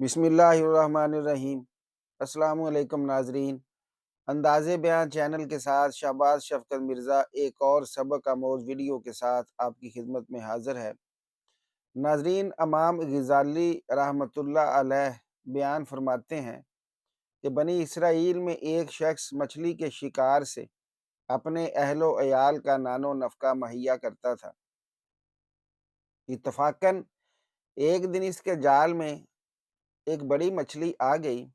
بسم اللہ الرحمن الرحیم۔ السلام علیکم ناظرین، انداز بیان چینل کے ساتھ شہباز شفقت مرزا ایک اور سبق آموز ویڈیو کے ساتھ آپ کی خدمت میں حاضر ہے۔ ناظرین، امام غزالی رحمۃ اللہ علیہ بیان فرماتے ہیں کہ بنی اسرائیل میں ایک شخص مچھلی کے شکار سے اپنے اہل و عیال کا نان و نفقہ مہیا کرتا تھا۔ اتفاقاً ایک دن اس کے جال میں ایک بڑی مچھلی آ گئی،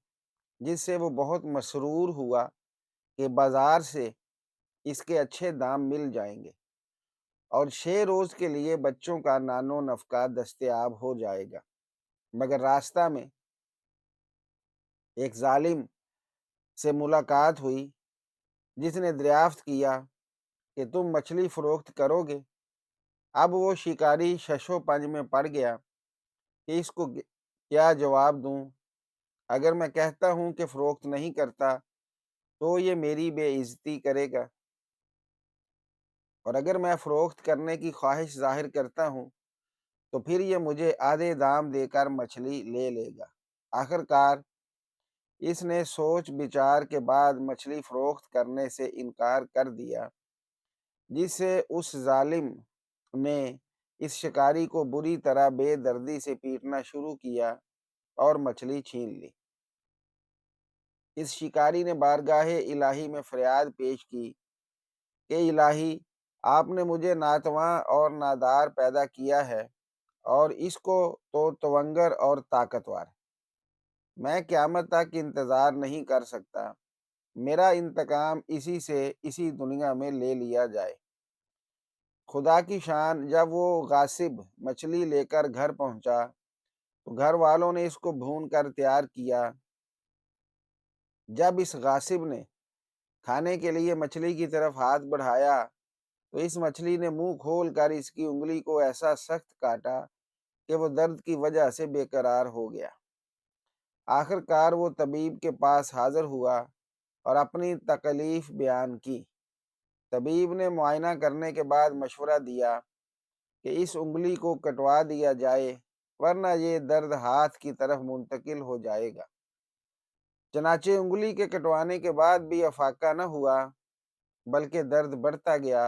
جس سے وہ بہت مسرور ہوا کہ بازار سے اس کے اچھے دام مل جائیں گے اور 6 روز کے لیے بچوں کا نان و نفقہ دستیاب ہو جائے گا۔ مگر راستہ میں ایک ظالم سے ملاقات ہوئی، جس نے دریافت کیا کہ تم مچھلی فروخت کرو گے۔ اب وہ شکاری شش و پنج میں پڑ گیا کہ اس کو کیا جواب دوں۔ اگر میں کہتا ہوں کہ فروخت نہیں کرتا تو یہ میری بے عزتی کرے گا، اور اگر میں فروخت کرنے کی خواہش ظاہر کرتا ہوں تو پھر یہ مجھے آدھے دام دے کر مچھلی لے لے گا۔ آخر کار اس نے سوچ بچار کے بعد مچھلی فروخت کرنے سے انکار کر دیا، جس سے اس ظالم نے اس شکاری کو بری طرح بے دردی سے پیٹنا شروع کیا اور مچھلی چھین لی۔ اس شکاری نے بارگاہ الہی میں فریاد پیش کی کہ الہی، آپ نے مجھے ناتواں اور نادار پیدا کیا ہے اور اس کو تو تونگر اور طاقتور۔ میں قیامت تک انتظار نہیں کر سکتا، میرا انتقام اسی سے اسی دنیا میں لے لیا جائے۔ خدا کی شان، جب وہ غاصب مچھلی لے کر گھر پہنچا تو گھر والوں نے اس کو بھون کر تیار کیا۔ جب اس غاصب نے کھانے کے لیے مچھلی کی طرف ہاتھ بڑھایا تو اس مچھلی نے منہ کھول کر اس کی انگلی کو ایسا سخت کاٹا کہ وہ درد کی وجہ سے بے قرار ہو گیا۔ آخر کار وہ طبیب کے پاس حاضر ہوا اور اپنی تکلیف بیان کی۔ طبیب نے معائنہ کرنے کے بعد مشورہ دیا کہ اس انگلی کو کٹوا دیا جائے، ورنہ یہ درد ہاتھ کی طرف منتقل ہو جائے گا۔ چنانچہ انگلی کے کٹوانے کے بعد بھی افاقہ نہ ہوا، بلکہ درد بڑھتا گیا۔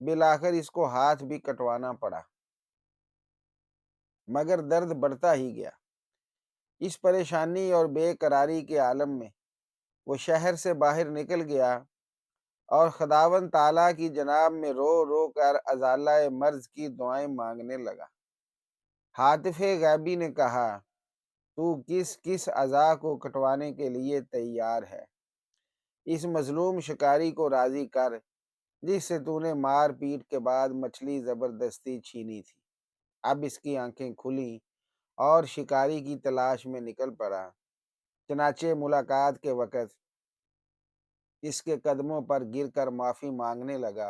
بالآخر اس کو ہاتھ بھی کٹوانا پڑا، مگر درد بڑھتا ہی گیا۔ اس پریشانی اور بے قراری کے عالم میں وہ شہر سے باہر نکل گیا اور خداوند تعالیٰ کی جناب میں رو رو کر ازالہ مرض کی دعائیں مانگنے لگا۔ ہاتف غیبی نے کہا، تو کس کس اعضاء کو کٹوانے کے لیے تیار ہے؟ اس مظلوم شکاری کو راضی کر جس سے تو نے مار پیٹ کے بعد مچھلی زبردستی چھینی تھی۔ اب اس کی آنکھیں کھلیں اور شکاری کی تلاش میں نکل پڑا۔ چنانچہ ملاقات کے وقت اس کے قدموں پر گر کر معافی مانگنے لگا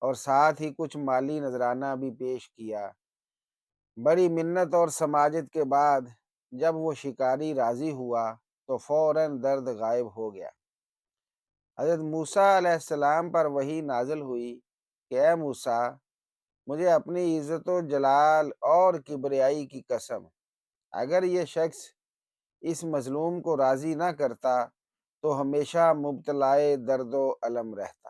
اور ساتھ ہی کچھ مالی نذرانہ بھی پیش کیا۔ بڑی منت اور سماجت کے بعد جب وہ شکاری راضی ہوا تو فوراً درد غائب ہو گیا۔ حضرت موسیٰ علیہ السلام پر وحی نازل ہوئی کہ اے موسیٰ، مجھے اپنی عزت و جلال اور کبریائی کی قسم، اگر یہ شخص اس مظلوم کو راضی نہ کرتا تو ہمیشہ مبتلائے درد و الم رہتا۔